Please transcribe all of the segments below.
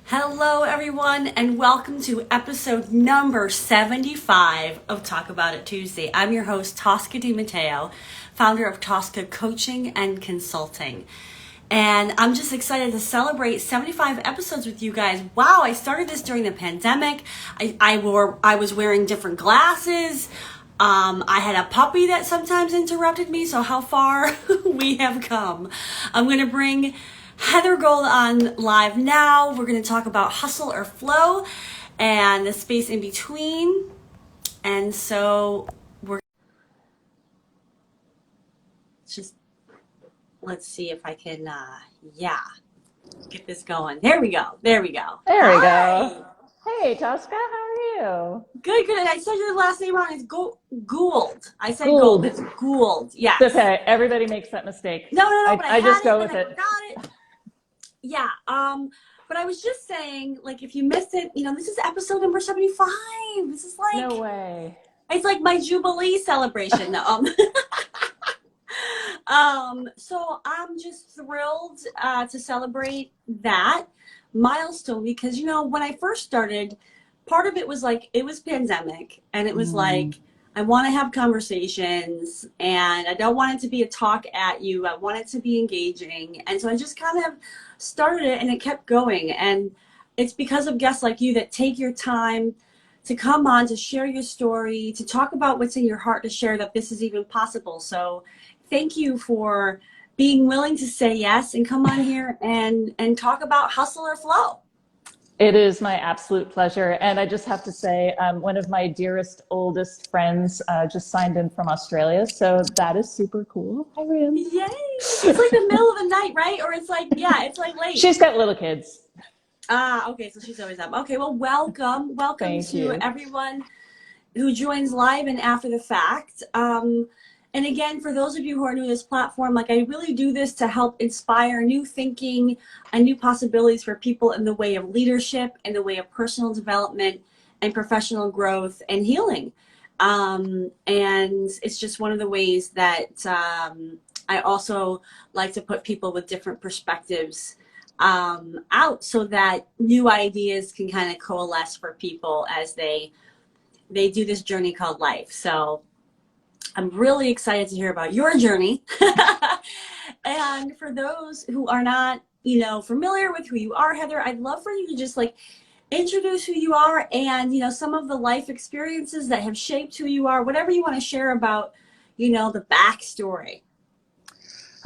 Hello, everyone, and welcome to episode number 75 of Talk About It Tuesday. I'm your host, Tosca Matteo, founder of Tosca Coaching and Consulting. And I'm just excited to celebrate 75 episodes with you guys. Wow, I started this during the pandemic. I was wearing different glasses. I had a puppy that sometimes interrupted me, so how far we have come. I'm going to bring Heather Gould on live now. We're going to talk about hustle or flow and the space in between. And so let's see if I can, get this going. There we go. There we Hi. go. Hey, Tosca, how are you? Good. And I said your last name wrong. It's Gould. I said Gould. Gould. It's Gould. It's Yes. okay. Everybody makes that mistake. No, but I I had just it, go then with I it. forgot it. Yeah. But I was just saying, like, if you missed it, this is episode number 75. This is like, No way. it's like my Jubilee celebration. So I'm just thrilled to celebrate that milestone because, when I first started, part of it was like, it was pandemic and it was like, I want to have conversations and I don't want it to be a talk at you. I want it to be engaging. And so I just kind of started it and it kept going. And it's because of guests like you that take your time to come on, to share your story, to talk about what's in your heart, to share that this is even possible. So thank you for being willing to say yes and come on here and talk about hustle or flow. It is my absolute pleasure. And I just have to say, one of my dearest, oldest friends just signed in from Australia. So that is super cool. Hi, Rim. Yay! It's like the middle of the night, right? Or it's like, yeah, it's like late. She's got little kids. Okay, so she's always up. Okay, well, welcome Thank to you. everyone who joins live and after the fact. And again, for those of you who are new to this platform, like I really do this to help inspire new thinking and new possibilities for people in the way of leadership, in the way of personal development and professional growth and healing. And it's just one of the ways that I also like to put people with different perspectives out so that new ideas can kind of coalesce for people as they do this journey called life. So I'm really excited to hear about your journey. And for those who are not, familiar with who you are, Heather, I'd love for you to just like introduce who you are and, some of the life experiences that have shaped who you are, whatever you want to share about, the backstory.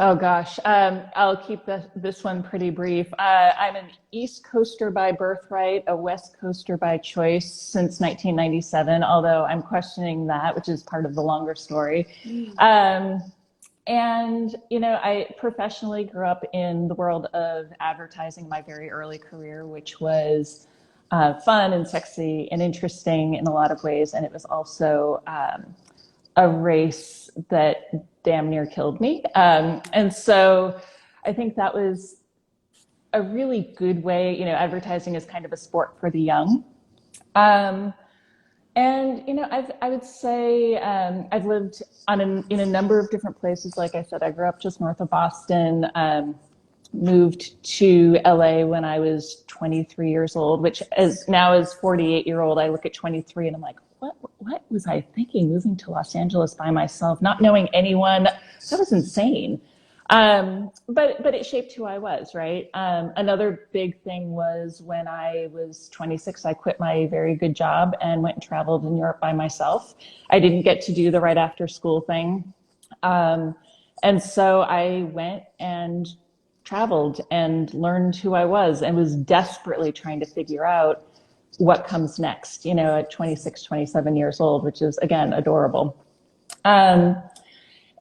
Oh gosh, I'll keep this one pretty brief. I'm an East Coaster by birthright, a West Coaster by choice since 1997, although I'm questioning that, which is part of the longer story. And, I professionally grew up in the world of advertising in my very early career, which was fun and sexy and interesting in a lot of ways. And it was also a race that damn near killed me. And so I think that was a really good way. Advertising is kind of a sport for the young. And I would say I've lived in a number of different places. Like I said, I grew up just north of Boston. Moved to LA when I was 23 years old, which is now as 48-year-old, I look at 23 and I'm like, what was I thinking moving to Los Angeles by myself, not knowing anyone? That was insane. But it shaped who I was, right? Another big thing was when I was 26, I quit my very good job and went and traveled in Europe by myself. I didn't get to do the right after school thing. And so I went and traveled and learned who I was and was desperately trying to figure out what comes next, at 26, 27 years old, which is, again, adorable. And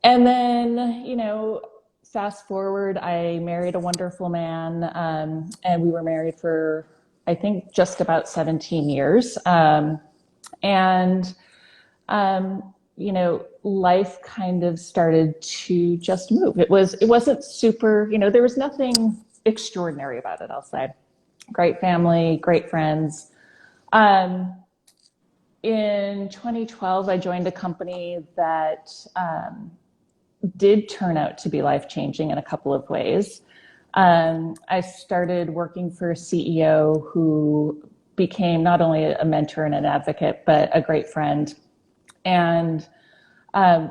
then, fast forward, I married a wonderful man, and we were married for, I think, just about 17 years. And life kind of started to just move. It wasn't super, there was nothing extraordinary about it, I'll say. Great family, great friends. In 2012, I joined a company that did turn out to be life-changing in a couple of ways. I started working for a CEO who became not only a mentor and an advocate, but a great friend. And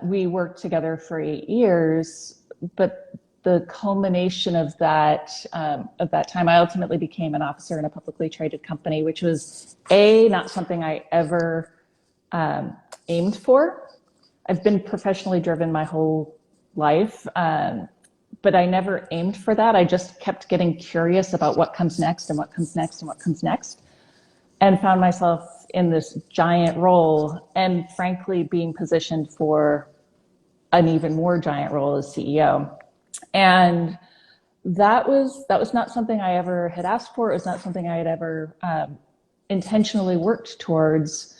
we worked together for 8 years, but the culmination of that time, I ultimately became an officer in a publicly traded company, which was not something I ever aimed for. I've been professionally driven my whole life, but I never aimed for that. I just kept getting curious about what comes next and what comes next and what comes next, and found myself in this giant role, and frankly being positioned for an even more giant role as CEO. And that was not something I ever had asked for. It was not something I had ever intentionally worked towards,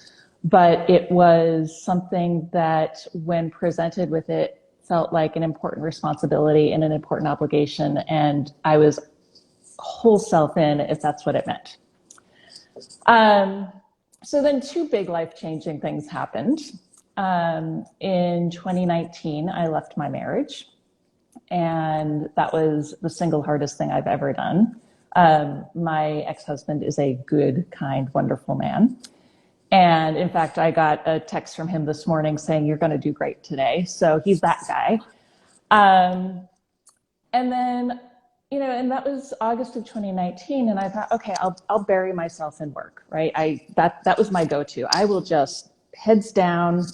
but it was something that, when presented with it, felt like an important responsibility and an important obligation, and I was whole self in, if that's what it meant. So then two big life-changing things happened. In 2019, I left my marriage, and that was the single hardest thing I've ever done. My ex-husband is a good, kind, wonderful man. And in fact, I got a text from him this morning saying, "You're going to do great today." So he's that guy. And then, and that was August of 2019. And I thought, okay, I'll bury myself in work, right? That was my go-to. I will just heads down.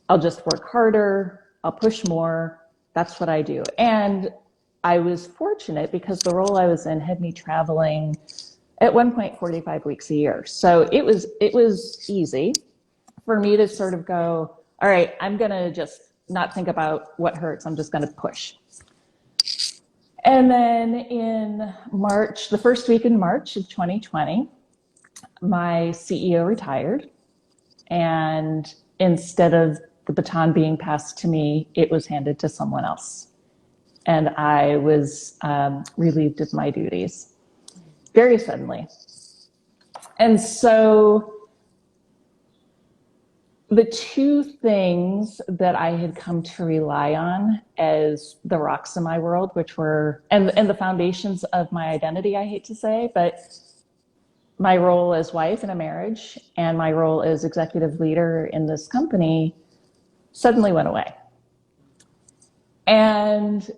I'll just work harder. I'll push more. That's what I do. And I was fortunate because the role I was in had me traveling at one point 45 weeks a year. So it was easy for me to sort of go, all right, I'm going to just not think about what hurts. I'm just going to push. And then in March, the first week in March of 2020, my CEO retired. And instead of the baton being passed to me, it was handed to someone else. And I was relieved of my duties very suddenly. And so the two things that I had come to rely on as the rocks in my world, which were, and the foundations of my identity, I hate to say, but my role as wife in a marriage and my role as executive leader in this company, suddenly went away. And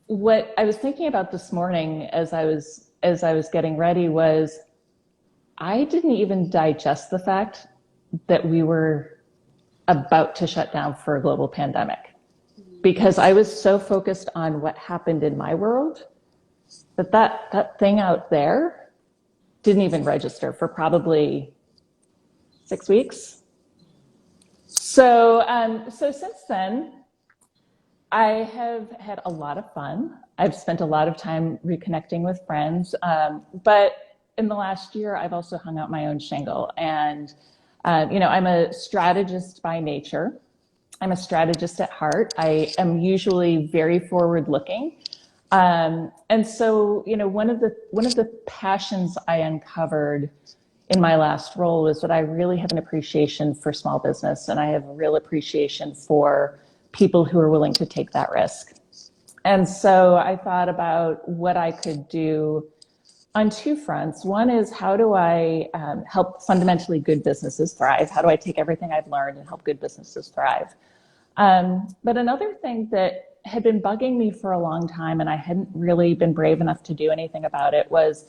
what I was thinking about this morning as I was getting ready was, I didn't even digest the fact that we were about to shut down for a global pandemic, because I was so focused on what happened in my world that thing out there didn't even register for probably 6 weeks. So since then, I have had a lot of fun. I've spent a lot of time reconnecting with friends, but in the last year, I've also hung out my own shingle. And I'm a strategist by nature. I'm a strategist at heart. I am usually very forward-looking, and so one of the passions I uncovered in my last role was that I really have an appreciation for small business, and I have a real appreciation for people who are willing to take that risk. And so I thought about what I could do on two fronts. One is, how do I help fundamentally good businesses thrive? How do I take everything I've learned and help good businesses thrive? But another thing that had been bugging me for a long time, and I hadn't really been brave enough to do anything about it, was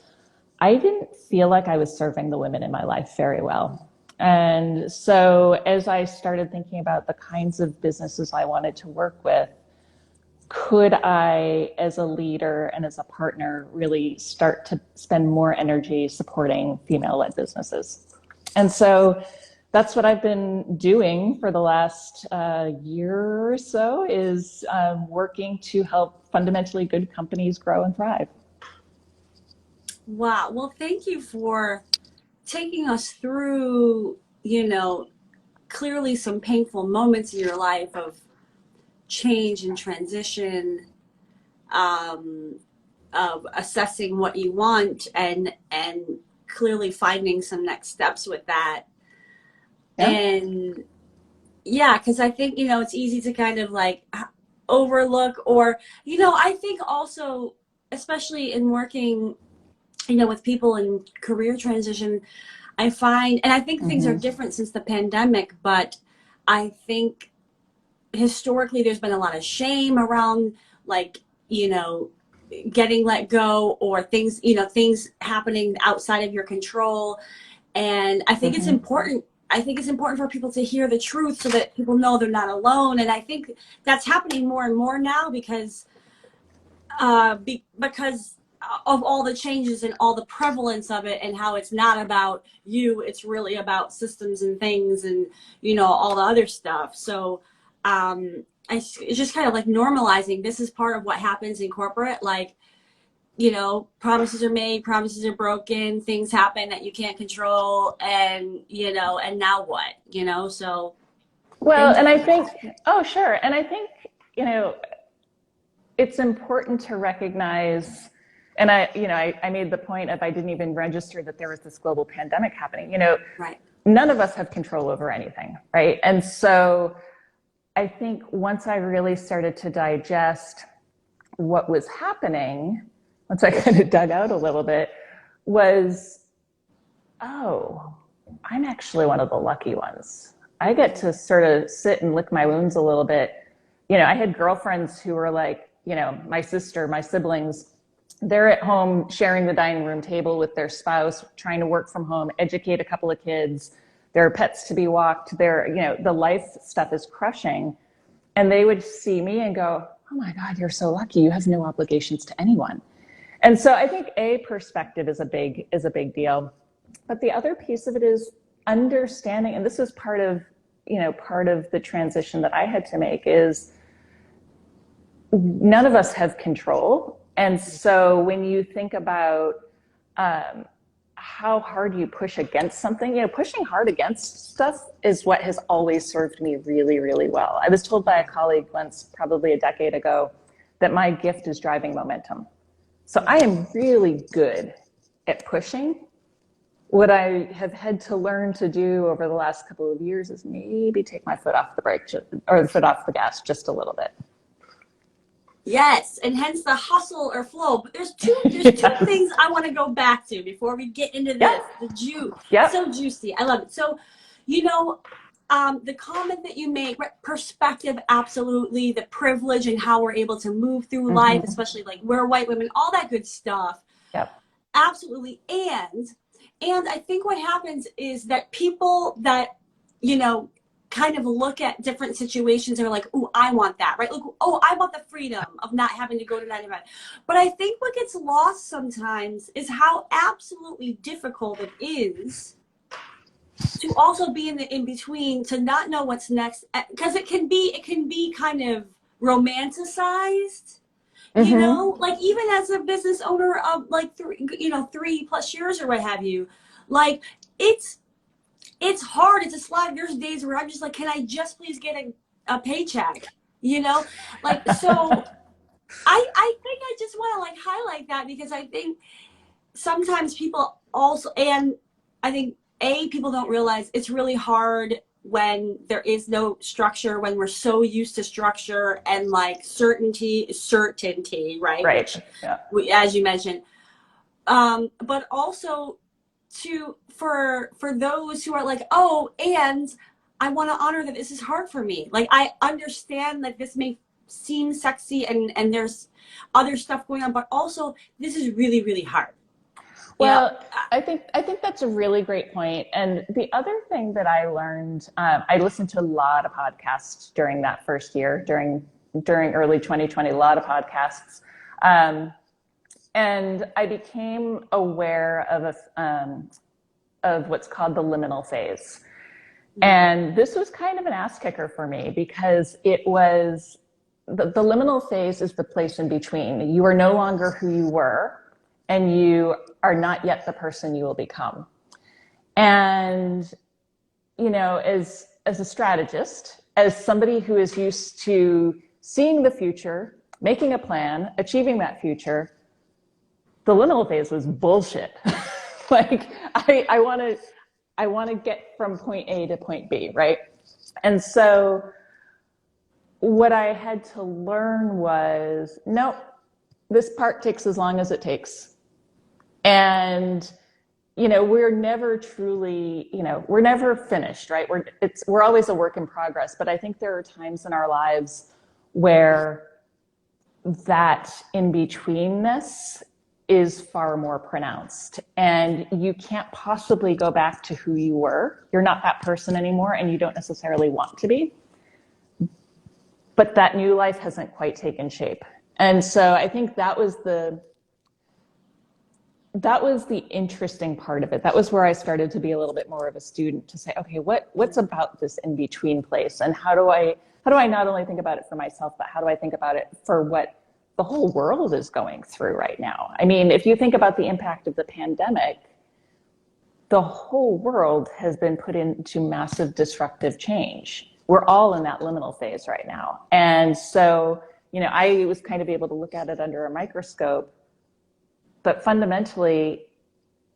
I didn't feel like I was serving the women in my life very well. And so as I started thinking about the kinds of businesses I wanted to work with, could I, as a leader and as a partner, really start to spend more energy supporting female-led businesses? And so that's what I've been doing for the last year or so, is working to help fundamentally good companies grow and thrive. Wow. Well, thank you for taking us through, clearly some painful moments in your life of change and transition, of assessing what you want and clearly finding some next steps with that. Yeah. And yeah, because I think, it's easy to kind of like overlook. Or, I think also, especially in working, with people in career transition, I find, and I think things are Mm-hmm. different since the pandemic, but I think historically there's been a lot of shame around, like, getting let go, or things happening outside of your control. And Mm-hmm. I think it's important for people to hear the truth so that people know they're not alone. And I think that's happening more and more now because of all the changes and all the prevalence of it, and how it's not about you, it's really about systems and things, and all the other stuff. So it's just kind of like normalizing this is part of what happens in corporate. Like, promises are made, promises are broken, things happen that you can't control, and now what, so Well, things. and I think, oh, sure. And I think, you know, it's important to recognize, and I made the point of I didn't even register that there was this global pandemic happening. Right. None of us have control over anything, right? And so I think once I really started to digest what was happening, once I kind of dug out a little bit, was, oh, I'm actually one of the lucky ones. I get to sort of sit and lick my wounds a little bit. I had girlfriends who were like, my sister, my siblings, they're at home sharing the dining room table with their spouse, trying to work from home, educate a couple of kids, their pets to be walked, the life stuff is crushing. And they would see me and go, oh my God, you're so lucky. You have no obligations to anyone. And so I think perspective is a big deal. But the other piece of it is understanding, and this is part of the transition that I had to make, is none of us have control. And so when you think about how hard you push against something, pushing hard against stuff is what has always served me really, really well. I was told by a colleague once, probably a decade ago, that my gift is driving momentum. So I am really good at pushing. What I have had to learn to do over the last couple of years is maybe take my foot off the brake, or the foot off the gas just a little bit. Yes, and hence the hustle or flow. But there's two Yes. things I want to go back to before we get into Yep. this. The Yep. so juicy. I love it. So, the comment that you make, right, perspective, absolutely. The privilege and how we're able to move through life, Mm-hmm. especially like we're white women, all that good stuff. Yep. Absolutely. And I think what happens is that people that, kind of look at different situations and are like, oh, I want that, right? Like, oh, I want the freedom of not having to go to 9 to 5. But I think what gets lost sometimes is how absolutely difficult it is to also be in the in between, to not know what's next, because it can be kind of romanticized. Mm-hmm. Like, even as a business owner of like 3+ years or what have you, like, it's hard. It's a slog. There's days where I'm just like, can I just please get a paycheck? Like, so I think I just want to like highlight that, because I think sometimes people also, and I think people don't realize it's really hard when there is no structure, when we're so used to structure and like certainty, right? Right. Which, Yeah. as you mentioned, but also for those who are like, oh, and I want to honor that this is hard for me. Like, I understand that this may seem sexy and there's other stuff going on, but also this is really, really hard. You know, Well, I think that's a really great point. And the other thing that I learned, I listened to a lot of podcasts during that first year, during early 2020, a lot of podcasts, and I became aware of what's called the liminal phase. And this was kind of an ass kicker for me, because it was the liminal phase is the place in between. You are no longer who you were, and you are not yet the person you will become. And, as a strategist, as somebody who is used to seeing the future, making a plan, achieving that future, the liminal phase was bullshit. Like, I want to get from point A to point B, right? And so what I had to learn was, nope, this part takes as long as it takes. And, we're never truly, we're never finished, right? We're always a work in progress. But I think there are times in our lives where that in-betweenness is far more pronounced. And you can't possibly go back to who you were. You're not that person anymore, and you don't necessarily want to be. But that new life hasn't quite taken shape. And so I think that was the interesting part of it. That was where I started to be a little bit more of a student, to say, okay, what's about this in-between place? And how do I not only think about it for myself, but how do I think about it for what the whole world is going through right now? I mean, if you think about the impact of the pandemic, the whole world has been put into massive disruptive change. We're all in that liminal phase right now. And so, I was kind of able to look at it under a microscope, but fundamentally,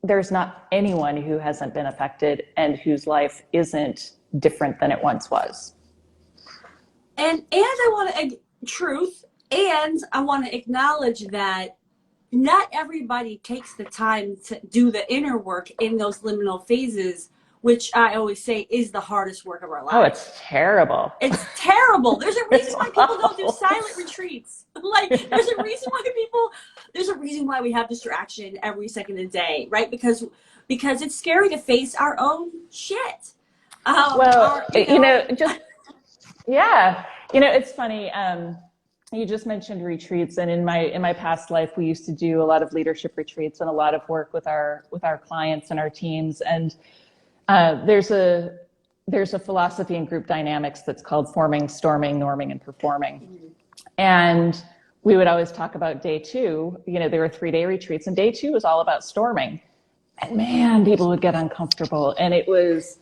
there's not anyone who hasn't been affected and whose life isn't different than it once was. And I want to, truth, and I want to acknowledge that not everybody takes the time to do the inner work in those liminal phases, which I always say is the hardest work of our lives. Oh, it's terrible. It's terrible. There's a reason why people don't do silent retreats. There's a reason why we have distraction every second of the day, right? Because it's scary to face our own shit. It's funny. You just mentioned retreats, and in my past life, we used to do a lot of leadership retreats and a lot of work with our clients and our teams. And there's a philosophy in group dynamics that's called forming, storming, norming, and performing. Mm-hmm. And we would always talk about day 2. There were 3-day retreats, and day 2 was all about storming. And man, people would get uncomfortable, and it was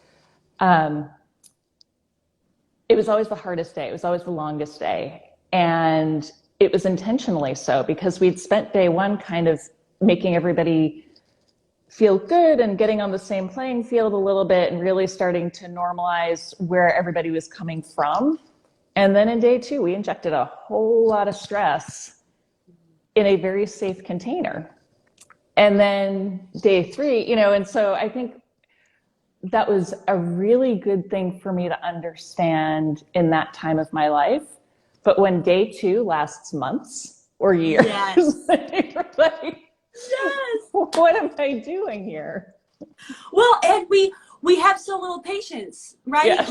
always the hardest day. It was always the longest day. And it was intentionally so, because we'd spent day 1 kind of making everybody feel good and getting on the same playing field a little bit and really starting to normalize where everybody was coming from. And then in day 2, we injected a whole lot of stress in a very safe container. And then day 3, and so I think that was a really good thing for me to understand in that time of my life. But when day 2 lasts months or years, yes. Yes. What am I doing here? Well, and we have so little patience, right? Yes.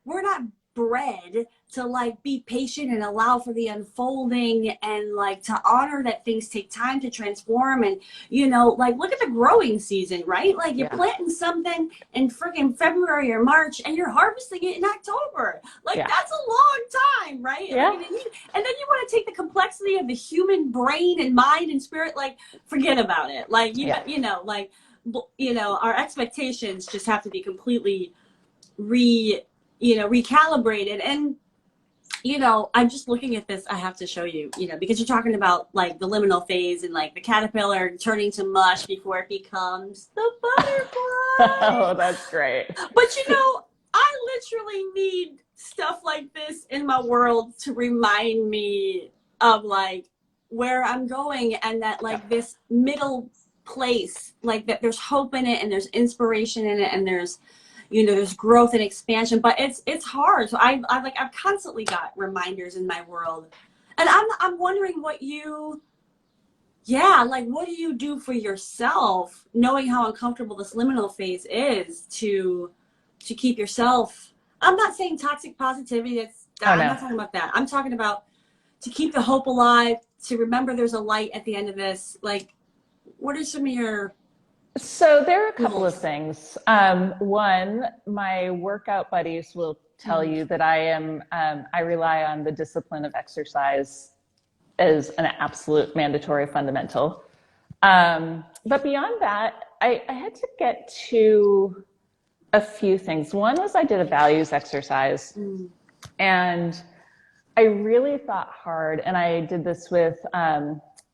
We're not bred to be patient and allow for the unfolding and to honor that things take time to transform. And look at the growing season, right? You're planting something in freaking February or March and you're harvesting it in October. That's a long time, right? Yeah. And then you want to take the complexity of the human brain and mind and spirit, forget about it. Our expectations just have to be completely recalibrated. And I'm just looking at this. I have to show you, because you're talking about the liminal phase and the caterpillar turning to mush before it becomes the butterfly. Oh, that's great. But I literally need stuff like this in my world to remind me of where I'm going, and that this middle place, that there's hope in it and there's inspiration in it and there's there's growth and expansion, but it's hard. So I've constantly got reminders in my world, and I'm wondering what do you do for yourself, knowing how uncomfortable this liminal phase is, to keep yourself. I'm not saying toxic positivity. I'm not talking about that. I'm talking about to keep the hope alive, to remember there's a light at the end of this. What are some of your... So there are a couple of things. One, my workout buddies will tell you that I rely on the discipline of exercise as an absolute mandatory fundamental. But beyond that, I had to get to a few things. One was I did a values exercise, and I really thought hard, and I did this with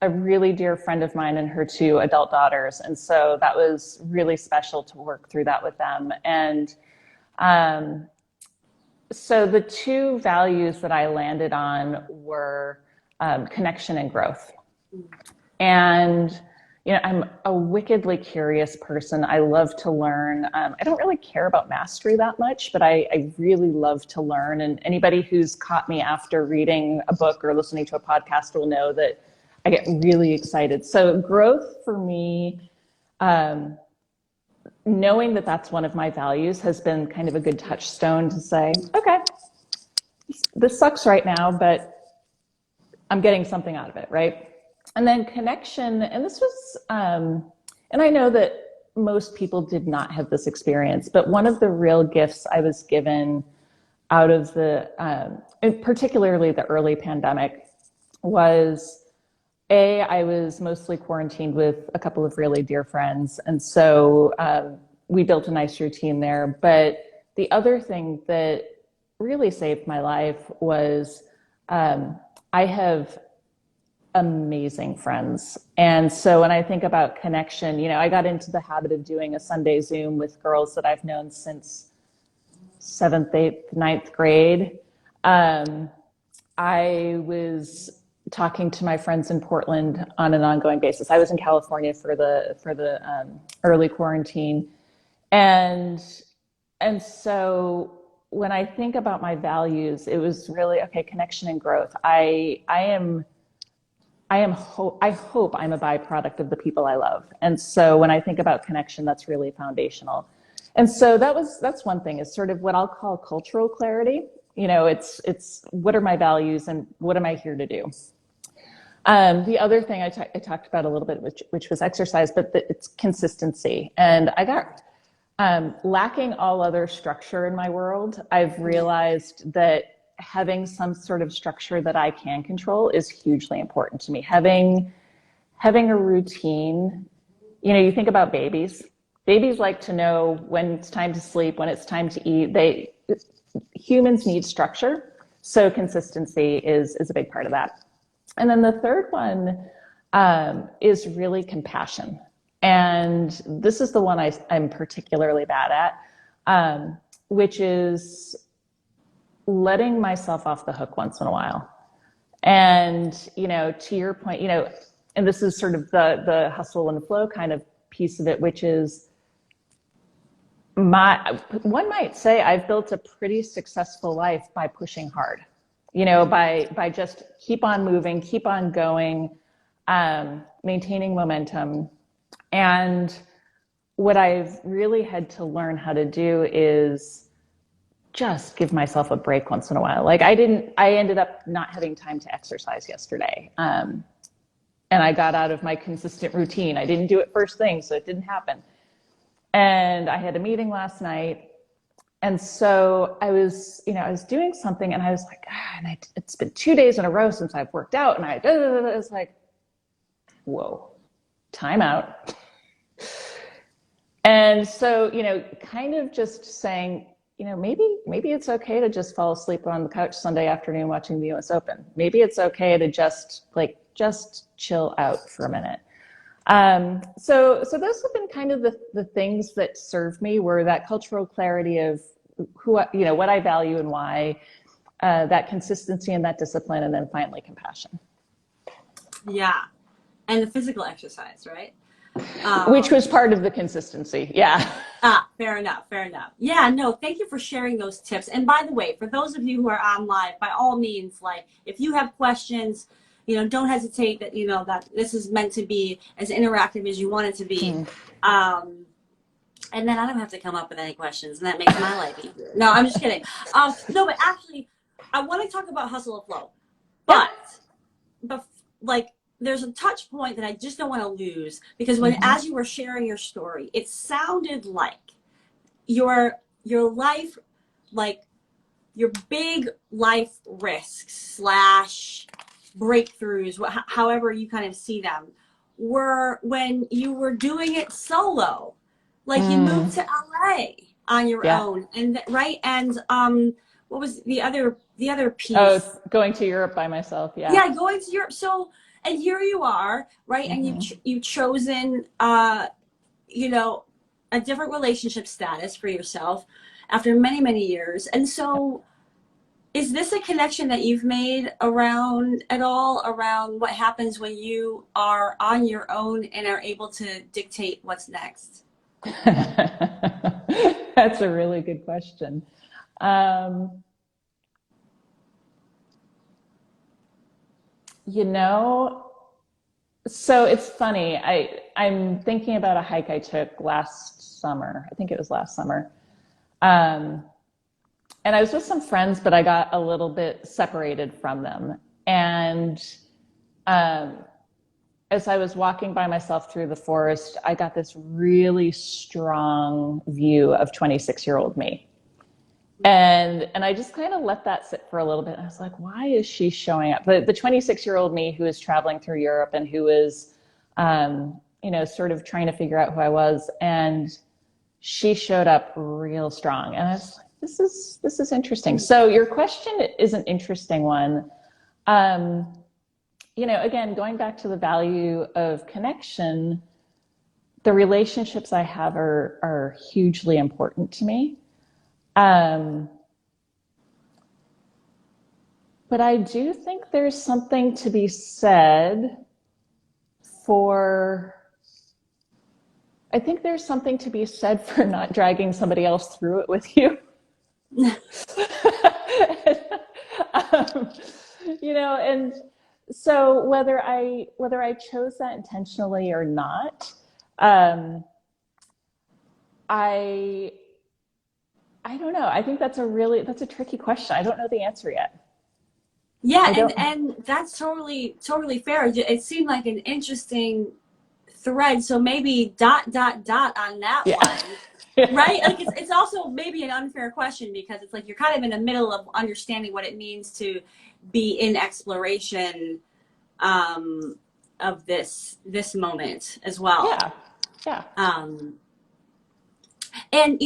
a really dear friend of mine and her 2 adult daughters. And so that was really special to work through that with them. And So the two values that I landed on were connection and growth. And I'm a wickedly curious person. I love to learn. I don't really care about mastery that much, but I really love to learn. And anybody who's caught me after reading a book or listening to a podcast will know that I get really excited. So growth for me, knowing that that's one of my values has been kind of a good touchstone to say, okay, this sucks right now, but I'm getting something out of it, right? And then connection, and this was, and I know that most people did not have this experience, but one of the real gifts I was given out of the, particularly the early pandemic, was I was mostly quarantined with a couple of really dear friends. And so we built a nice routine there. But the other thing that really saved my life was I have amazing friends. And so when I think about connection, I got into the habit of doing a Sunday Zoom with girls that I've known since 7th, 8th, 9th grade. I was talking to my friends in Portland on an ongoing basis. I was in California for the early quarantine. And so when I think about my values, it was really, okay, connection and growth. I hope I'm a byproduct of the people I love. And so when I think about connection, that's really foundational. And so that's one thing, is sort of what I'll call cultural clarity. It's what are my values and what am I here to do? The other thing I talked about a little bit, which was exercise, but it's consistency. And I got lacking all other structure in my world. I've realized that having some sort of structure that I can control is hugely important to me. Having a routine, you think about babies. Babies like to know when it's time to sleep, when it's time to eat. Humans need structure. So consistency is a big part of that. And then the third one is really compassion. And this is the one I'm particularly bad at, which is letting myself off the hook once in a while. And, to your point, and this is sort of the hustle and flow kind of piece of it, which is one might say I've built a pretty successful life by pushing hard, by just keep on moving, keep on going, maintaining momentum. And what I've really had to learn how to do is just give myself a break once in a while. Like I ended up not having time to exercise yesterday. And I got out of my consistent routine. I didn't do it first thing, so it didn't happen. And I had a meeting last night. And so I was doing something and I was like, it's been 2 days in a row since I've worked out. And it was like, whoa, time out. And so, kind of just saying, maybe it's okay to just fall asleep on the couch Sunday afternoon watching the US Open. Maybe it's okay to just chill out for a minute. So those have been kind of the things that served me, were that cultural clarity of what I value and why, that consistency and that discipline, and then finally compassion. Yeah. And the physical exercise, right? Which was part of the consistency. Yeah. Fair enough. Yeah, no, thank you for sharing those tips. And by the way, for those of you who are on live, by all means, if you have questions, don't hesitate, that this is meant to be as interactive as you want it to be. And then I don't have to come up with any questions, and that makes my life easier. No, I'm just kidding. No, but actually, I want to talk about hustle and flow, but there's a touch point that I just don't want to lose, because as you were sharing your story, it sounded like your life, your big life risks / breakthroughs, however you kind of see them, were when you were doing it solo. You moved to LA on your own, and right, and what was the other piece? Oh, going to Europe by myself. Yeah, going to Europe. So, and here you are, right? And you've chosen, a different relationship status for yourself after many, many years. And so, Is this a connection that you've made around at all around what happens when you are on your own and are able to dictate what's next? That's a really good question. Um, you know, so it's funny. I'm thinking about a hike I took last summer. I think it was last summer. Um, and I was with some friends, but I got a little bit separated from them. And um, as I was walking by myself through the forest, I got this really strong view of 26-year-old me. And I just kind of let that sit for a little bit. I was like, why is she showing up? The 26-year-old me who is traveling through Europe and who is, sort of trying to figure out who I was. And she showed up real strong. And I was like, this is interesting. So your question is an interesting one. Um, again, going back to the value of connection, the relationships I have are hugely important to me. Um, but I do think there's something to be said for, I think there's something to be said for not dragging somebody else through it with you. um, and so whether I chose that intentionally or not, um, I I don't know. I think that's a tricky question. I don't know the answer yet. Yeah, I don't. and that's totally fair. It seemed like an interesting thread. So maybe dot dot dot on that Yeah. one. Right? Like it's also maybe an unfair question because it's like you're kind of in the middle of understanding what it means to be in exploration of this moment as well. Yeah. Yeah. Um, and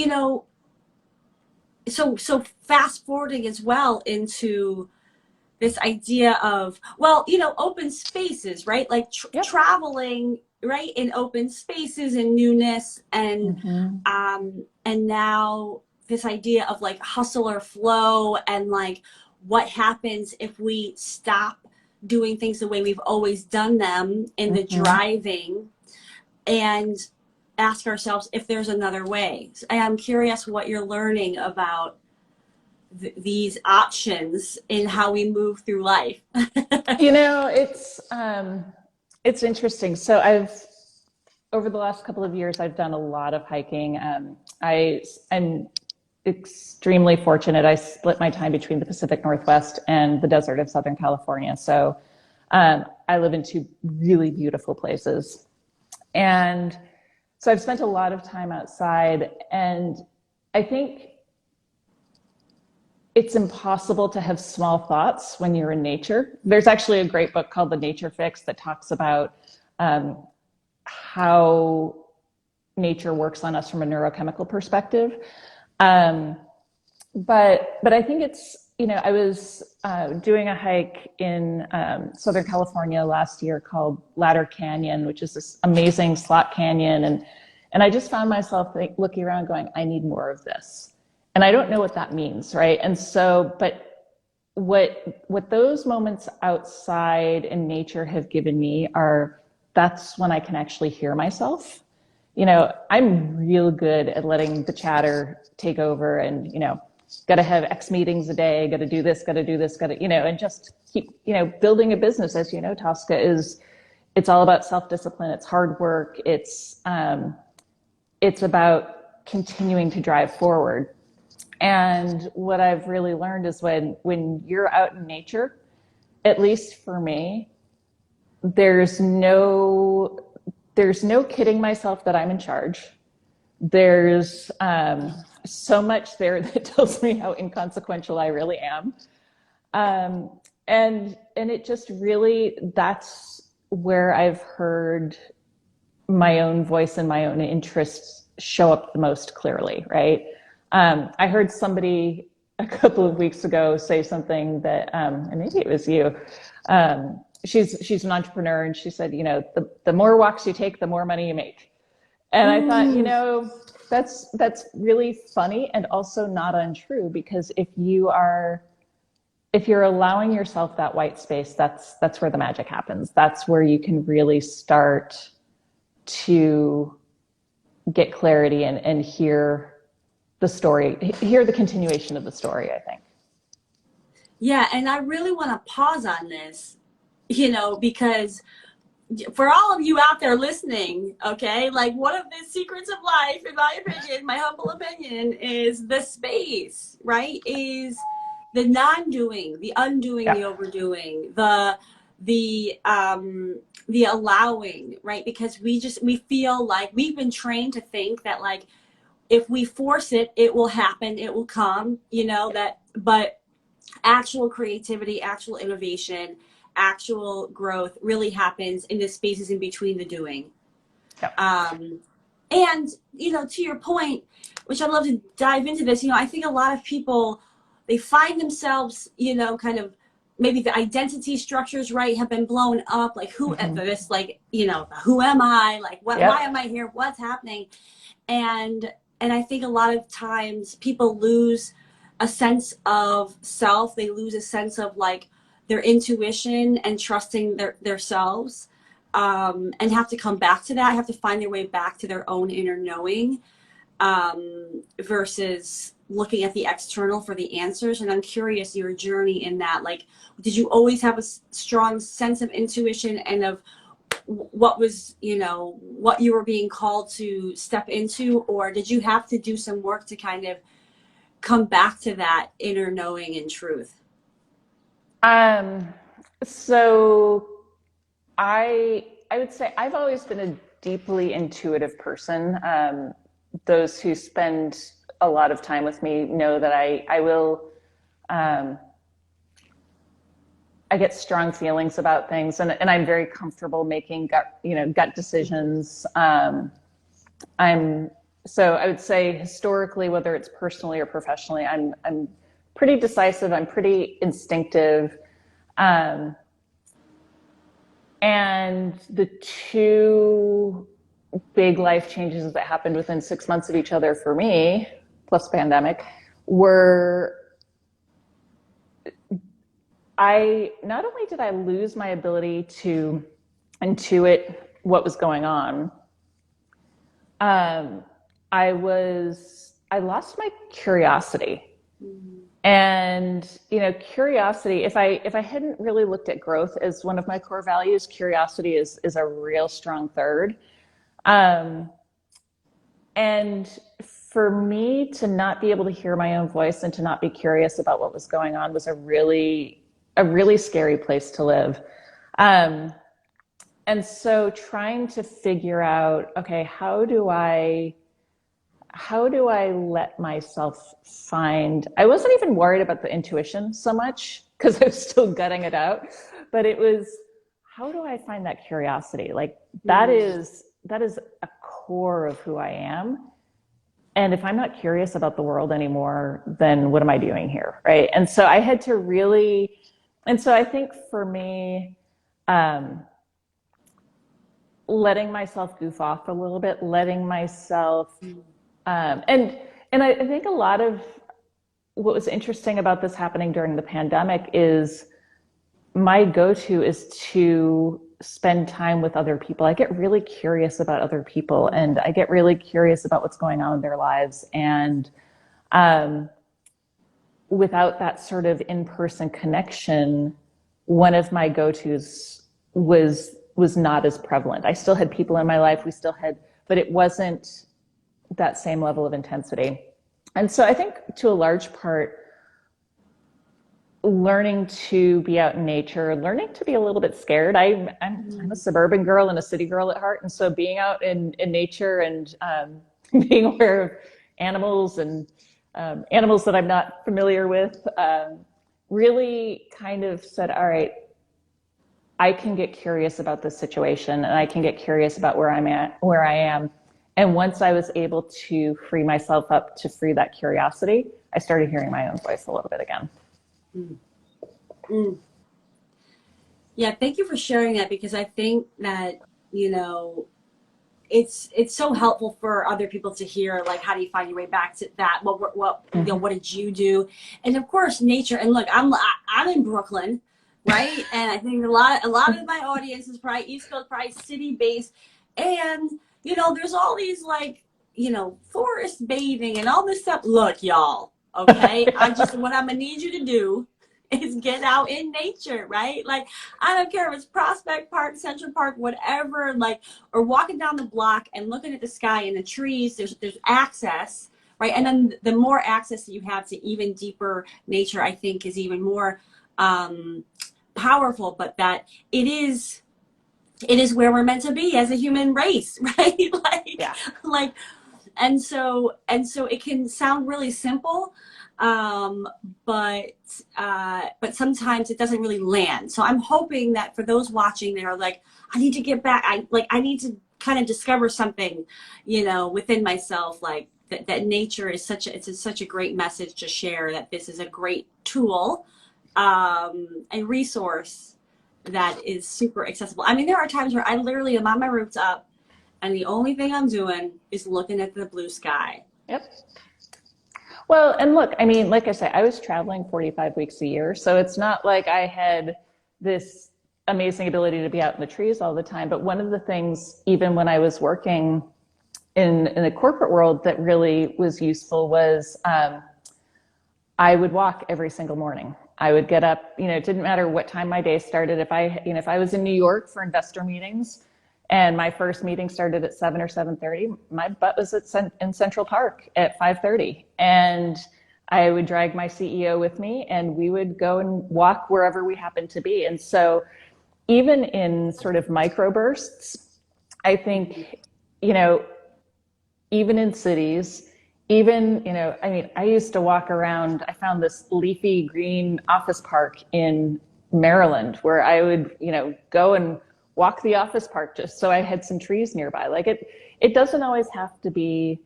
so fast forwarding as well into this idea of, well, open spaces, right? Like Yep. traveling, right, in open spaces and newness, Mm-hmm. and now this idea of like hustle or flow, and like what happens if we stop doing things the way we've always done them in the Mm-hmm. driving and ask ourselves if there's another way. I'm curious what you're learning about these options in how we move through life. It's interesting. So I've over the last couple of years, I've done a lot of hiking. I'm extremely fortunate. I split my time between the Pacific Northwest and the desert of Southern California. So I live in two really beautiful places. And so I've spent a lot of time outside. And I think it's impossible to have small thoughts when you're in nature. There's actually a great book called The Nature Fix that talks about how nature works on us from a neurochemical perspective. Um, but I think it's, I was doing a hike in Southern California last year called Ladder Canyon, which is this amazing slot canyon. And I just found myself looking around going, I need more of this. And I don't know what that means, right? And so, but what those moments outside in nature have given me are, that's when I can actually hear myself. I'm real good at letting the chatter take over and, got to have X meetings a day, got to do this, got to do this, got to, and just keep, building a business, as you know, Tosca it's all about self-discipline. It's hard work. It's about continuing to drive forward. And what I've really learned is when you're out in nature, at least for me, there's no kidding myself that I'm in charge. There's so much there that tells me how inconsequential I really am. And it just really, that's where I've heard my own voice and my own interests show up the most clearly, right? I heard somebody a couple of weeks ago say something that, and maybe it was you. She's an entrepreneur, and she said, the more walks you take, the more money you make. And I thought, that's really funny and also not untrue, because if you are if you're allowing yourself that white space, that's where the magic happens. That's where you can really start to get clarity and hear the story, hear the continuation of the story, I think. Yeah, and I really want to pause on this, because for all of you out there listening, okay, like one of the secrets of life, in my opinion, my humble opinion, is the space, right? Is the non-doing, the undoing, the Yeah. overdoing, the allowing, right? Because we feel like we've been trained to think that like if we force it, it will happen, it will come, but actual creativity, actual innovation, actual growth really happens in the spaces in between the doing. Yeah. And, to your point, which I'd love to dive into this, I think a lot of people, they find themselves, kind of maybe the identity structures, right, have been blown up. Like this, like, who am I? Like, why am I here? What's happening? And I think a lot of times people lose a sense of self. They lose a sense of like their intuition and trusting their selves, and have to come back to that, have to find their way back to their own inner knowing, versus looking at the external for the answers. And I'm curious your journey in that. Like, did you always have a strong sense of intuition and of what was, what you were being called to step into, or did you have to do some work to kind of come back to that inner knowing and truth? So I would say I've always been a deeply intuitive person. Those who spend a lot of time with me know that I will, I get strong feelings about things, and I'm very comfortable making gut decisions. So I would say historically, whether it's personally or professionally, I'm pretty decisive. I'm pretty instinctive. Um, and the two big life changes that happened within 6 months of each other for me, plus pandemic, were not only did I lose my ability to intuit what was going on, I lost my curiosity. And curiosity, if I hadn't really looked at growth as one of my core values, curiosity is a real strong third. And for me to not be able to hear my own voice and to not be curious about what was going on was a really scary place to live. And so trying to figure out, okay, how do I let myself find, I wasn't even worried about the intuition so much because I was still gutting it out, but it was, how do I find that curiosity? Like that is a core of who I am. And if I'm not curious about the world anymore, then what am I doing here? Right. And so I had to really, and so I think for me, letting myself goof off a little bit, letting myself, and I think a lot of what was interesting about this happening during the pandemic is my go-to is to spend time with other people. I get really curious about other people, and I get really curious about what's going on in their lives. And without that sort of in-person connection, one of my go-tos was not as prevalent. I still had people in my life, but it wasn't that same level of intensity. And so I think to a large part, learning to be out in nature, learning to be a little bit scared. I'm a suburban girl and a city girl at heart. And so being out in nature and being aware of animals and animals that I'm not familiar with, really kind of said, all right, I can get curious about this situation and I can get curious about where I am. And once I was able to free myself up to free that curiosity, I started hearing my own voice a little bit again. Yeah, thank you for sharing that, because I think that, it's so helpful for other people to hear, like, how do you find your way back to that? What you know, what did you do? And of course, nature. And look, I'm in Brooklyn, right? And I think a lot of my audience is probably East Coast, probably city based, and you know, there's all these, like, you know, forest bathing and all this stuff. Look, y'all, okay, what I'm gonna need you to do is get out in nature, right? Like, I don't care if it's Prospect Park, Central Park, whatever, like, or walking down the block and looking at the sky and the trees. There's access, right? And then the more access that you have to even deeper nature, I think, is even more powerful. But that it is where we're meant to be as a human race, right? Yeah. Like, and so it can sound really simple, but sometimes it doesn't really land. So I'm hoping that for those watching, they are like, I need to get back. I need to kind of discover something, you know, within myself, like that nature is such a great message to share, that this is a great tool, and resource that is super accessible. I mean, there are times where I literally am on my rooftop and the only thing I'm doing is looking at the blue sky. Yep. Well, and look, I mean, like I say, I was traveling 45 weeks a year, so it's not like I had this amazing ability to be out in the trees all the time. But one of the things, even when I was working in the corporate world, that really was useful was I would walk every single morning. I would get up, you know, it didn't matter what time my day started. If I was in New York for investor meetings and my first meeting started at 7 or 7:30, my butt was in Central Park at 5:30. And I would drag my CEO with me and we would go and walk wherever we happened to be. And so even in sort of microbursts, I think, you know, even in cities, even, you know, I mean, I used to walk around, I found this leafy green office park in Maryland where I would, you know, go and walk the office park just so I had some trees nearby. Like it doesn't always have to be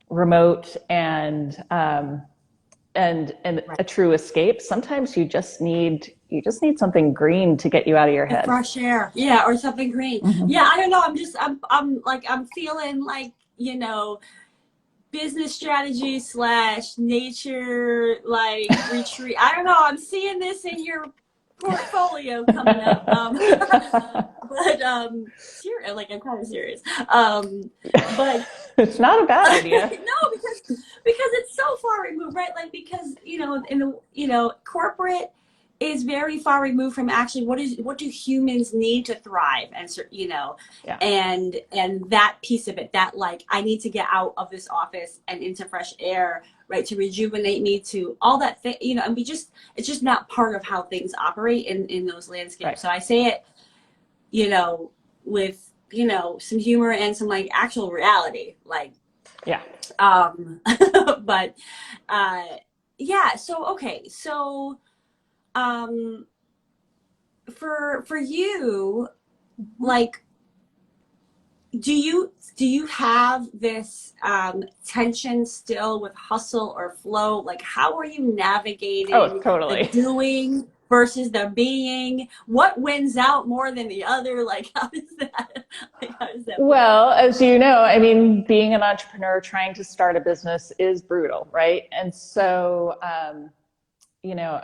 remote and a true escape. Sometimes you just need something green to get you out of your head. Fresh air. Yeah, or something green. Mm-hmm. Yeah, I don't know. I'm feeling like, you know, business strategy / nature, like, retreat. I don't know. I'm seeing this in your portfolio coming up. But like, I'm kind of serious. But it's not a bad idea. No, because it's so far removed, right? Like, because, you know, corporate is very far removed from actually what do humans need to thrive, and, you know, yeah. and that piece of it, that, like, I need to get out of this office and into fresh air, right, to rejuvenate me, to all that thing, you know, and it's just not part of how things operate in those landscapes. Right. So I say it, you know, with, you know, some humor and some, like, actual reality, like, yeah. But yeah, so okay, so for you, like, do you have this tension still with hustle or flow? Like, how are you navigating totally. the doing versus the being? What wins out more than the other? Like, how does that well, as you know, I mean, being an entrepreneur trying to start a business is brutal, right? And so you know,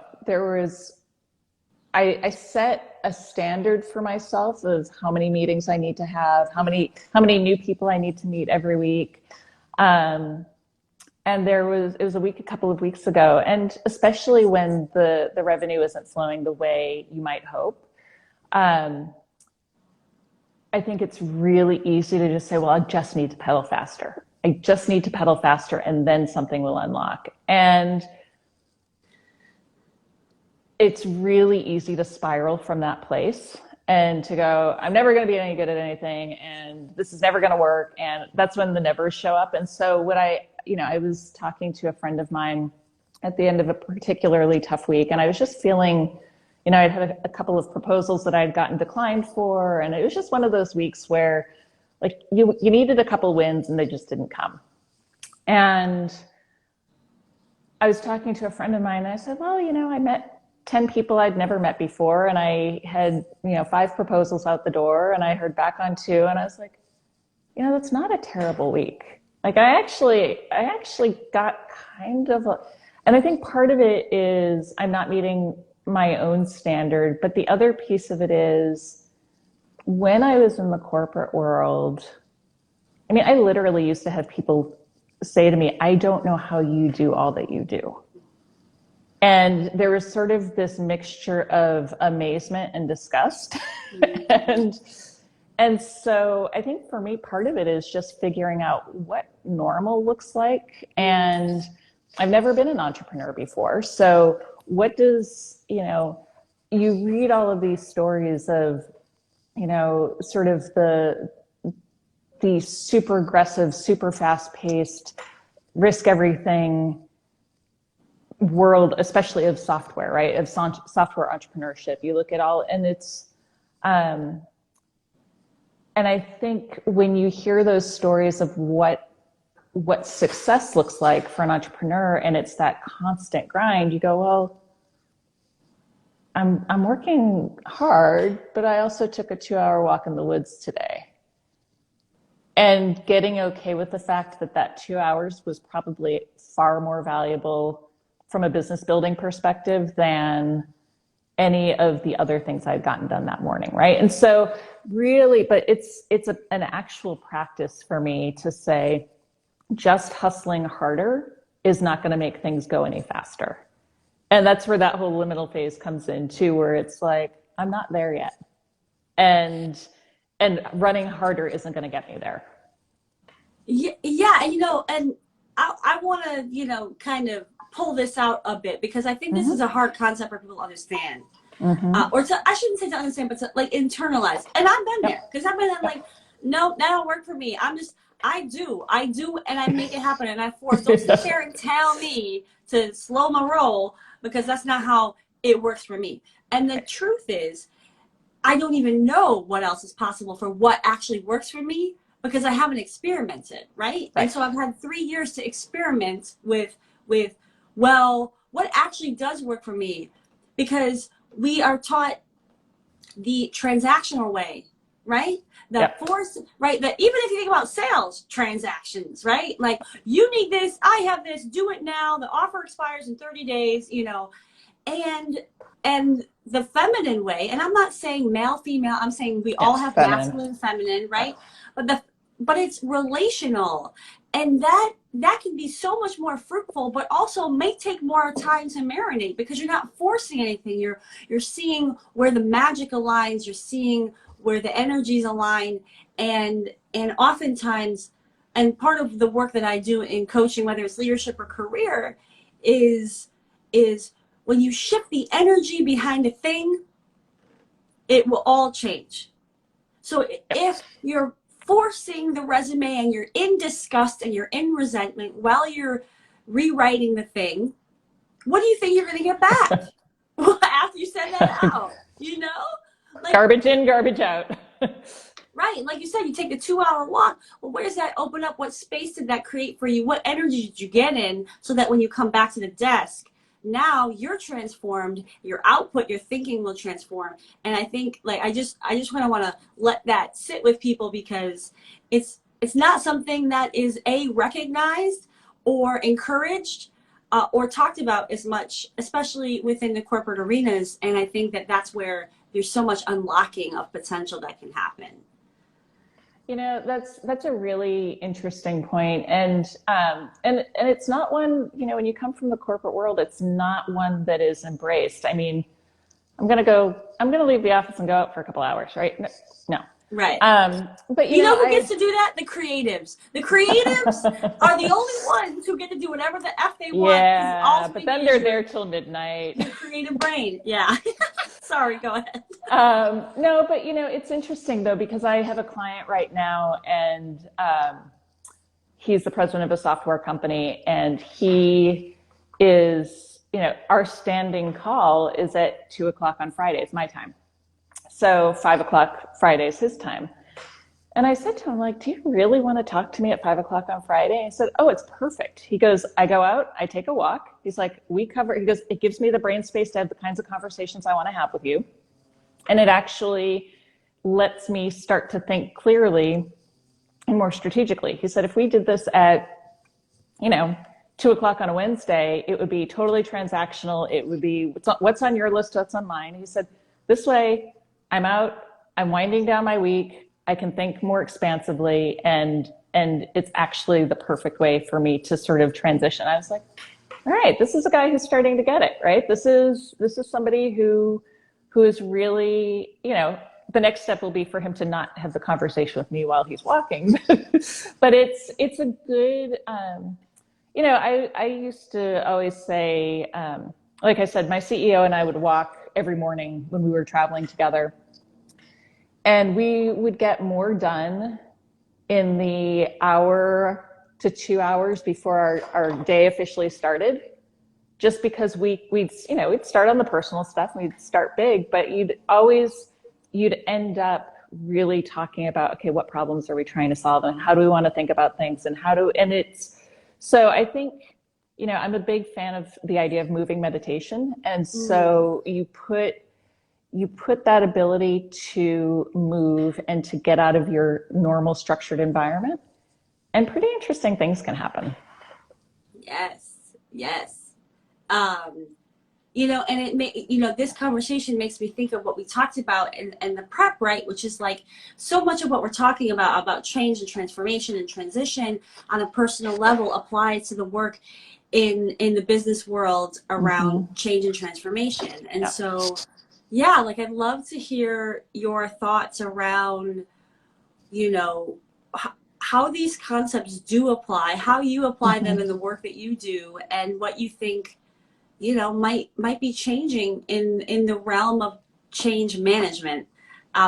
I set a standard for myself of how many meetings I need to have, how many new people I need to meet every week. And it was a couple of weeks ago, and especially when the revenue isn't flowing the way you might hope, I think it's really easy to just say, well, I just need to pedal faster. I just need to pedal faster, and then something will unlock. And it's really easy to spiral from that place and to go, I'm never going to be any good at anything, and this is never going to work. And that's when the nevers show up. And so I was talking to a friend of mine at the end of a particularly tough week, and I was just feeling, you know, I'd had a couple of proposals that I'd gotten declined for, and it was just one of those weeks where, like, you needed a couple wins and they just didn't come. And I was talking to a friend of mine, and I said, well, you know, I met 10 people I'd never met before, and I had, you know, 5 proposals out the door, and I heard back on 2, and I was like, That's not a terrible week. Like I actually got kind of and I think part of it is I'm not meeting my own standard, but the other piece of it is when I was in the corporate world, I mean, I literally used to have people say to me, I don't know how you do all that you do. And there was sort of this mixture of amazement and disgust. and and so I think for me, part of it is just figuring out what normal looks like. And I've never been an entrepreneur before. So what does, you read all of these stories of, sort of the super aggressive, super fast paced, risk everything world, especially of software, right? Of software entrepreneurship. You look at all, and and I think when you hear those stories of what success looks like for an entrepreneur, and it's that constant grind, you go, well, I'm working hard, but I also took a 2-hour walk in the woods today. And getting okay with the fact that 2 hours was probably far more valuable from a business building perspective than any of the other things I'd gotten done that morning, right? And so really, but it's an actual practice for me to say, just hustling harder is not going to make things go any faster. And that's where that whole liminal phase comes in too, where it's like, I'm not there yet. And running harder isn't going to get me there. Yeah, and I want to, kind of pull this out a bit, because I think this is a hard concept for people to understand. I shouldn't say to understand, but to like internalize. And I've been there, because I've been like, no, that don't work for me. I do, and I make it happen, and I force. Don't sit there and tell me to slow my roll, because that's not how it works for me. And the truth is, I don't even know what else is possible for what actually works for me, because I haven't experimented, right? And so I've had 3 years to experiment with, well, what actually does work for me? Because we are taught the transactional way, right? The force, right? That even if you think about sales transactions, right? Like, you need this, I have this, do it now. The offer expires in 30 days, and the feminine way, and I'm not saying male, female, I'm saying we all have masculine, feminine, right? But it's relational, and that can be so much more fruitful, but also may take more time to marinate, because you're not forcing anything. You're seeing where the magic aligns, you're seeing where the energies align, and oftentimes, and part of the work that I do in coaching, whether it's leadership or career, is when you shift the energy behind a thing, it will all change. So if you're forcing the resume and you're in disgust and you're in resentment while you're rewriting the thing, what do you think you're going to get back after you send that out? Like, garbage in, garbage out. Right. Like you said, you take the 2-hour walk. Well, where does that open up? What space did that create for you? What energy did you get in, so that when you come back to the desk, now you're transformed, your output, your thinking will transform. And I think, like, I just want to let that sit with people, because it's not something that is recognized or encouraged or talked about as much, especially within the corporate arenas. And I think that's where there's so much unlocking of potential that can happen. That's a really interesting point. And it's not one, when you come from the corporate world, it's not one that is embraced. I mean, I'm going to leave the office and go out for a couple hours, right? No. Right. But you know who gets to do that? The creatives. The creatives are the only ones who get to do whatever the F they want. Yeah, but then they're there till midnight. Your creative brain. Yeah. Sorry, go ahead. No, but it's interesting though, because I have a client right now, and he's the president of a software company, and he is, our standing call is at 2:00 on Fridays, my time. So 5:00 Fridays, his time. And I said to him, like, do you really want to talk to me at 5:00 on Friday? And he said, oh, it's perfect. He goes, I go out, I take a walk. He's like, he goes, it gives me the brain space to have the kinds of conversations I want to have with you. And it actually lets me start to think clearly and more strategically. He said, if we did this at, 2 o'clock on a Wednesday, it would be totally transactional. It would be what's on your list, what's on mine. He said, this way I'm out, I'm winding down my week, I can think more expansively, and it's actually the perfect way for me to sort of transition. I was like, all right, this is a guy who's starting to get it, right? This is somebody who is really, the next step will be for him to not have the conversation with me while he's walking. But it's a good, I used to always say, like I said, my CEO and I would walk every morning when we were traveling together, and we would get more done in the hour to 2 hours before our day officially started, just because we'd start on the personal stuff, and we'd start big, but you'd end up really talking about, okay, what problems are we trying to solve, and how do we want to think about things, and so I think, I'm a big fan of the idea of moving meditation. And so you put that ability to move and to get out of your normal structured environment, and pretty interesting things can happen. Yes. And this conversation makes me think of what we talked about in the prep, right? Which is like so much of what we're talking about change and transformation and transition on a personal level applies to the work in the business world around change and transformation. And so, I'd love to hear your thoughts around, how these concepts do apply, how you apply them in the work that you do, and what you think might be changing in the realm of change management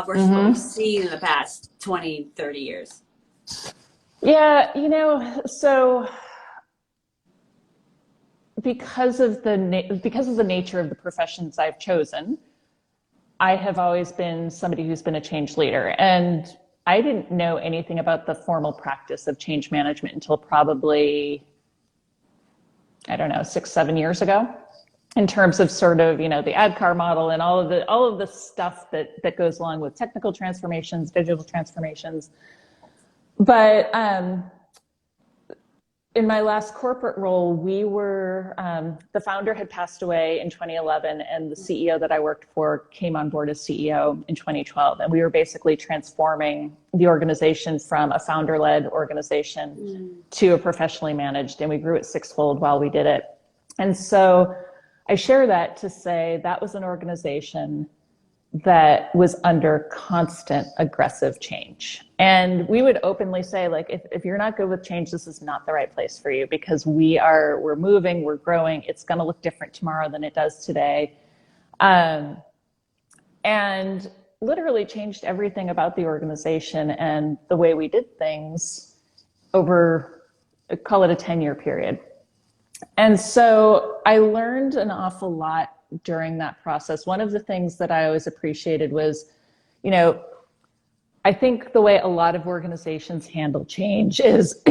versus what we've seen in the past 20, 30 years. Yeah, so because of the nature of the professions I've chosen, I have always been somebody who's been a change leader. And I didn't know anything about the formal practice of change management until probably, 6, 7 years ago, in terms of sort of, the ADKAR model and all of the stuff that goes along with technical transformations, digital transformations. But in my last corporate role, we were, the founder had passed away in 2011, and the CEO that I worked for came on board as CEO in 2012. And we were basically transforming the organization from a founder-led organization to a professionally managed, and we grew it sixfold while we did it. And so I share that to say that was an organization that was under constant aggressive change. And we would openly say, like, if you're not good with change, this is not the right place for you, because we're moving, we're growing, it's going to look different tomorrow than it does today. And literally changed everything about the organization and the way we did things over, call it a 10-year period. And so I learned an awful lot during that process. One of the things that I always appreciated was, I think the way a lot of organizations handle change is,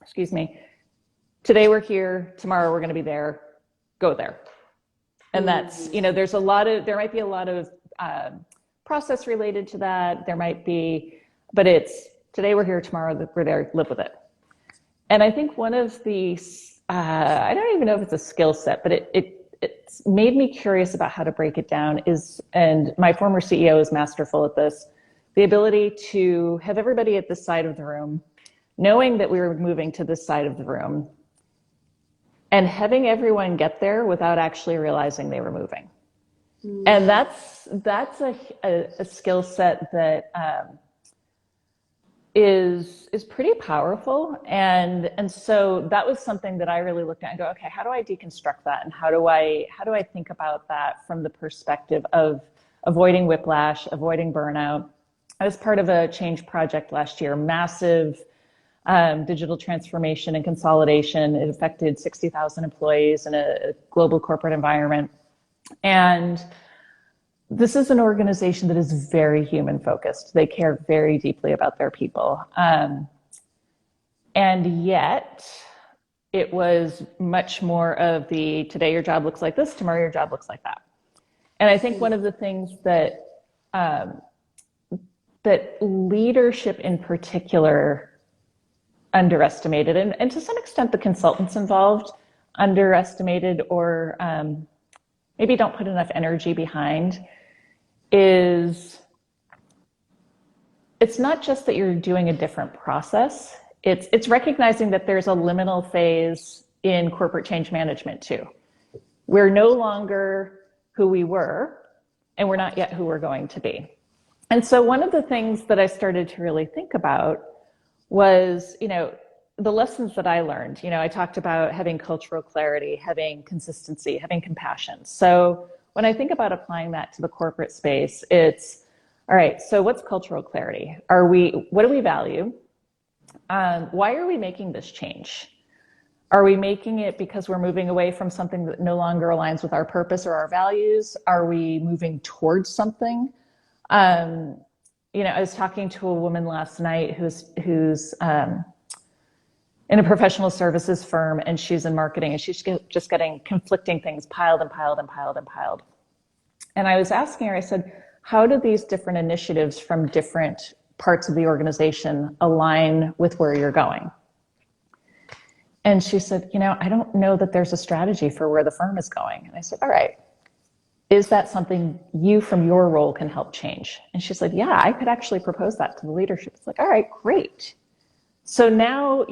excuse me, today we're here, tomorrow we're going to be there, go there. And that's, there might be a lot of process related to that. There might be, but it's today we're here, tomorrow we're there, live with it. And I think one of the, I don't even know if it's a skill set, but it's made me curious about how to break it down and my former CEO is masterful at this, the ability to have everybody at this side of the room, knowing that we were moving to this side of the room, and having everyone get there without actually realizing they were moving. And that's a skill set that is pretty powerful. And so that was something that I really looked at and go, okay, how do I deconstruct that? And how do I think about that from the perspective of avoiding whiplash, avoiding burnout? I was part of a change project last year, massive digital transformation and consolidation. It affected 60,000 employees in a global corporate environment. And this is an organization that is very human focused. They care very deeply about their people. And yet it was much more of the, today your job looks like this, tomorrow your job looks like that. And I think one of the things that that leadership in particular underestimated, and to some extent the consultants involved underestimated or maybe don't put enough energy behind, is it's not just that you're doing a different process, it's recognizing that there's a liminal phase in corporate change management too. We're no longer who we were, and we're not yet who we're going to be. And so one of the things that I started to really think about was, the lessons that I learned. I talked about having cultural clarity, having consistency, having compassion. So when I think about applying that to the corporate space, it's, all right, so what's cultural clarity? What do we value? Why are we making this change? Are we making it because we're moving away from something that no longer aligns with our purpose or our values? Are we moving towards something? I was talking to a woman last night who's in a professional services firm, and she's in marketing, and she's just getting conflicting things piled and piled and piled and piled. And I was asking her, I said, how do these different initiatives from different parts of the organization align with where you're going? And she said, I don't know that there's a strategy for where the firm is going. And I said, all right, is that something you from your role can help change? And she said, yeah, I could actually propose that to the leadership. It's like, all right, great. So now,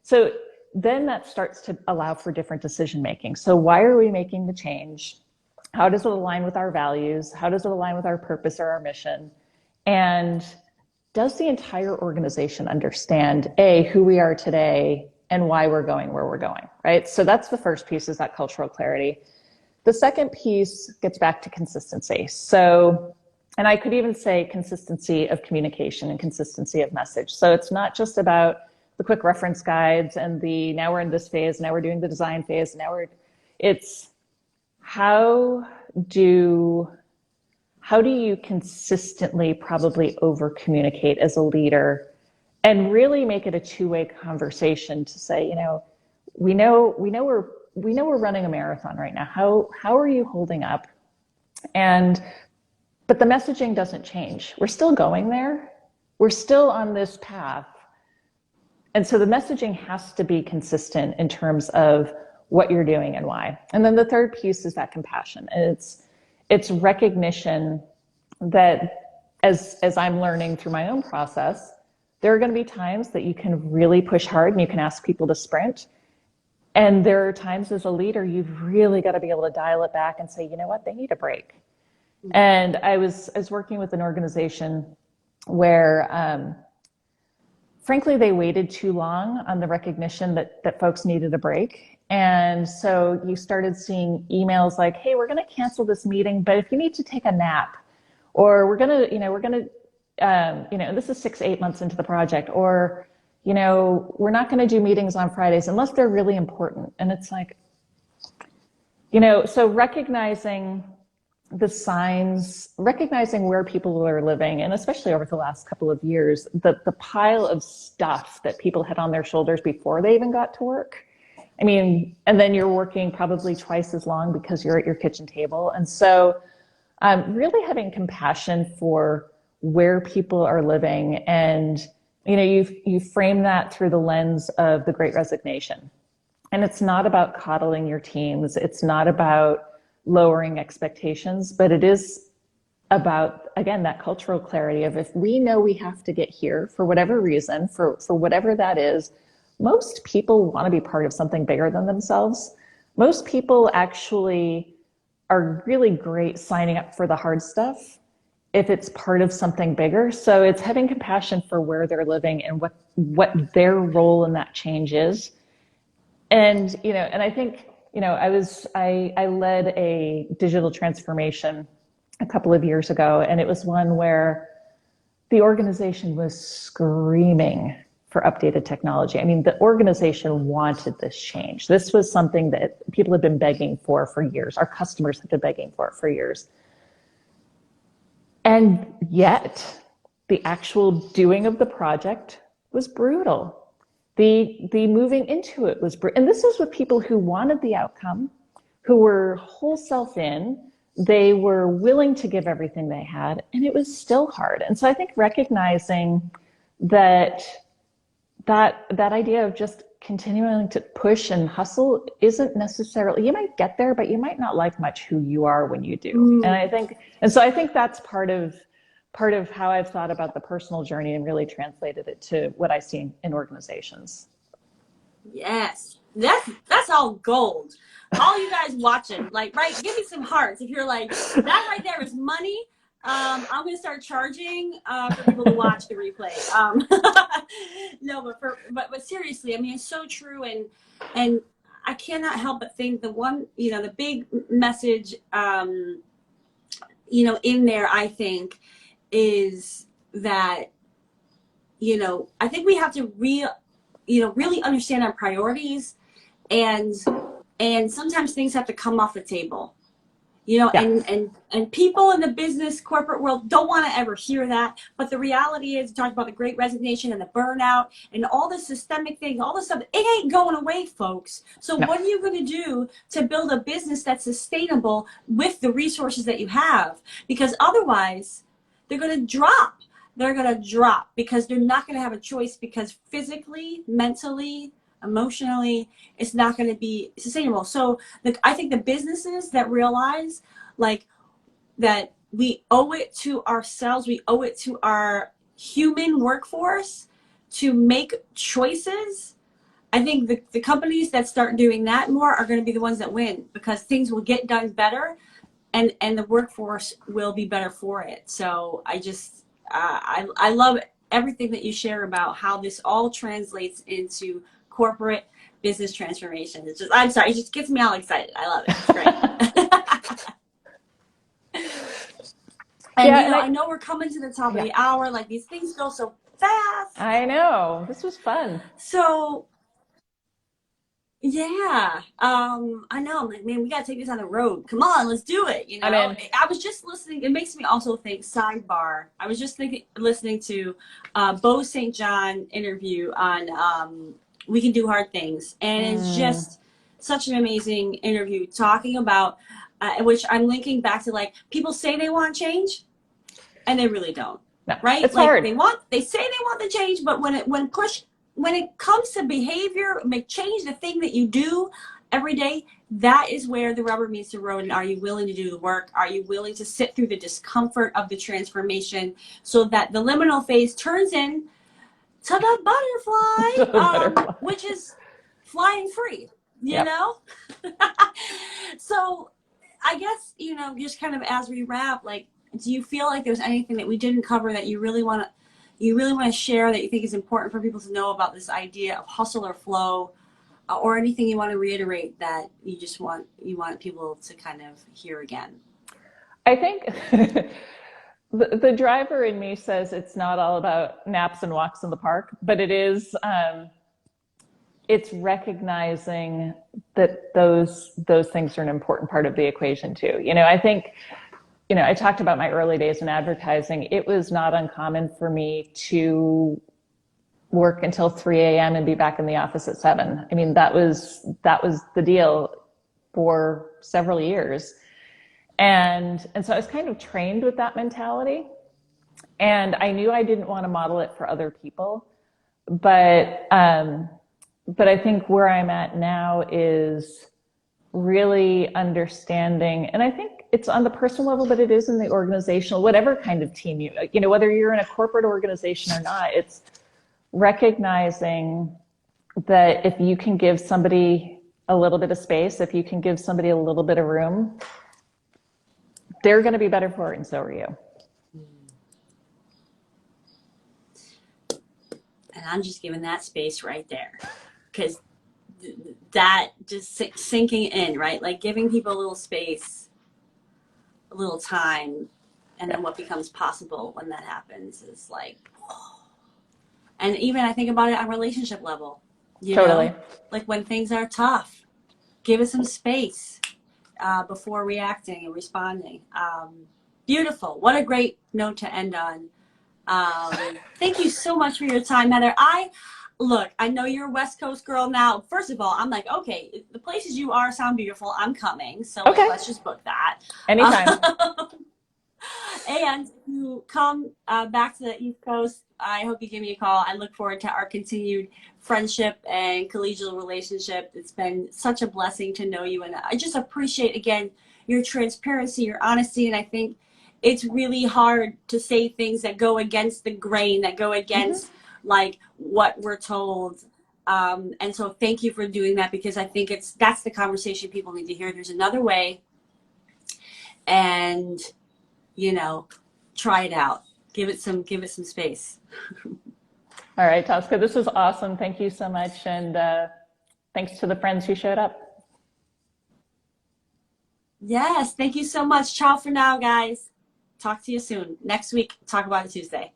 so then that starts to allow for different decision making. So why are we making the change? How does it align with our values? How does it align with our purpose or our mission? And does the entire organization understand, A, who we are today and why we're going where we're going, right? So that's the first piece, is that cultural clarity. The second piece gets back to consistency. So, and I could even say consistency of communication and consistency of message. So it's not just about the quick reference guides and now we're in this phase, now we're doing the design phase, it's how do you consistently probably over communicate as a leader and really make it a two-way conversation to say, we know we're running a marathon right now. How are you holding up? But the messaging doesn't change. We're still going there. We're still on this path. And so the messaging has to be consistent in terms of what you're doing and why. And then the third piece is that compassion. It's recognition that as I'm learning through my own process, there are going to be times that you can really push hard and you can ask people to sprint. And there are times as a leader, you've really got to be able to dial it back and say, you know what, they need a break. Mm-hmm. And I was working with an organization where, frankly, they waited too long on the recognition that folks needed a break. And so you started seeing emails like, hey, we're going to cancel this meeting, but if you need to take a nap, or we're going to, and this is 6-8 months into the project, or, we're not going to do meetings on Fridays unless they're really important. And it's like, so recognizing the signs, recognizing where people are living, and especially over the last couple of years, the pile of stuff that people had on their shoulders before they even got to work. I mean, and then you're working probably twice as long because you're at your kitchen table. And so really having compassion for where people are living. And, you frame that through the lens of the Great Resignation. And it's not about coddling your teams. It's not about lowering expectations, but it is about, again, that cultural clarity of, if we know we have to get here for whatever reason, for whatever that is, most people want to be part of something bigger than themselves. Most people actually are really great signing up for the hard stuff if it's part of something bigger. So it's having compassion for where they're living and what their role in that change is. And, and I think, I led a digital transformation a couple of years ago, and it was one where the organization was screaming for updated technology. I mean, the organization wanted this change. This was something that people had been begging for years. Our customers had been begging for it for years. And yet, the actual doing of the project was brutal. The moving into it was brutal. And this was with people who wanted the outcome, who were whole self in, they were willing to give everything they had, and it was still hard. And so I think recognizing that that idea of just continuing to push and hustle isn't necessarily, you might get there, but you might not like much who you are when you do. And so I think that's part of how I've thought about the personal journey and really translated it to what I see in organizations. Yes, that's all gold. All you guys watching, like, right? Give me some hearts if you're like, that right there is money. I'm gonna start charging for people to watch the replay. No, but seriously, I mean, it's so true, and I cannot help but think the one, the big message, in there, I think, is that, I think we have to really understand our priorities, and sometimes things have to come off the table, Yeah. and people in the business corporate world don't want to ever hear that. But the reality is, talk about the great resignation and the burnout and all the systemic things, all this stuff, it ain't going away, folks. So what are you going to do to build a business that's sustainable with the resources that you have? Because otherwise they're going to drop. They're going to drop because they're not going to have a choice, because physically, mentally, emotionally, it's not going to be sustainable. So I think the businesses that realize, like, that we owe it to ourselves, we owe it to our human workforce to make choices. I think the companies that start doing that more are going to be the ones that win, because things will get done better, and the workforce will be better for it. So I just I love everything that you share about how this all translates into corporate business transformation. It's just, I'm sorry, it just gets me all excited. I love it. It's great. And I know we're coming to the top of the hour. Like, these things go so fast. I know. This was fun. So yeah, I know. I'm like, man, we gotta take this on the road. Come on, let's do it. I was just listening. It makes me also think, sidebar. I was just listening to Bo St. John interview on We Can Do Hard Things, and it's just such an amazing interview, talking about which I'm linking back to, like, people say they want change and they really don't. No, right? It's like hard. They say they want the change, but when it comes to behavior, change the thing that you do every day, that is where the rubber meets the road. And are you willing to do the work? Are you willing to sit through the discomfort of the transformation so that the liminal phase turns in to the butterfly, which is flying free, you know? So I guess, just kind of as we wrap, like, do you feel like there's anything that we didn't cover that you really want to share, that you think is important for people to know about this idea of hustle or flow, or anything you want to reiterate that you want people to kind of hear again? I think the driver in me says it's not all about naps and walks in the park, but it is, it's recognizing that those things are an important part of the equation too. I think, I talked about my early days in advertising. It was not uncommon for me to work until 3 a.m. and be back in the office at 7. I mean, that was the deal for several years. And so I was kind of trained with that mentality. And I knew I didn't want to model it for other people. But I think where I'm at now is really understanding, and I think it's on the personal level, but it is in the organizational, whatever kind of team whether you're in a corporate organization or not, it's recognizing that if you can give somebody a little bit of space, if you can give somebody a little bit of room, they're going to be better for it, and so are you. And I'm just giving that space right there, because that just sinking in, right? Like, giving people a little space, a little time, and then what becomes possible when that happens is like, whoa. And even I think about it on relationship level, Totally. like, when things are tough, give it some space before reacting and responding. Beautiful. What a great note to end on. Thank you so much for your time, Heather. Look, I know you're a West Coast girl now. First of all, I'm like, okay, the places you are sound beautiful. I'm coming. So like, Okay. let's just book that. Anytime. And if you come back to the East Coast, I hope you give me a call. I look forward to our continued friendship and collegial relationship. It's been such a blessing to know you. And I just appreciate, again, your transparency, your honesty. And I think it's really hard to say things that go against the grain, that go against like what we're told. And so thank you for doing that, because I think that's the conversation people need to hear. There's another way, and try it out. Give it some space. All right, Tosca, this was awesome. Thank you so much. And thanks to the friends who showed up. Yes, thank you so much. Ciao for now, guys. Talk to you soon. Next week, talk about it Tuesday.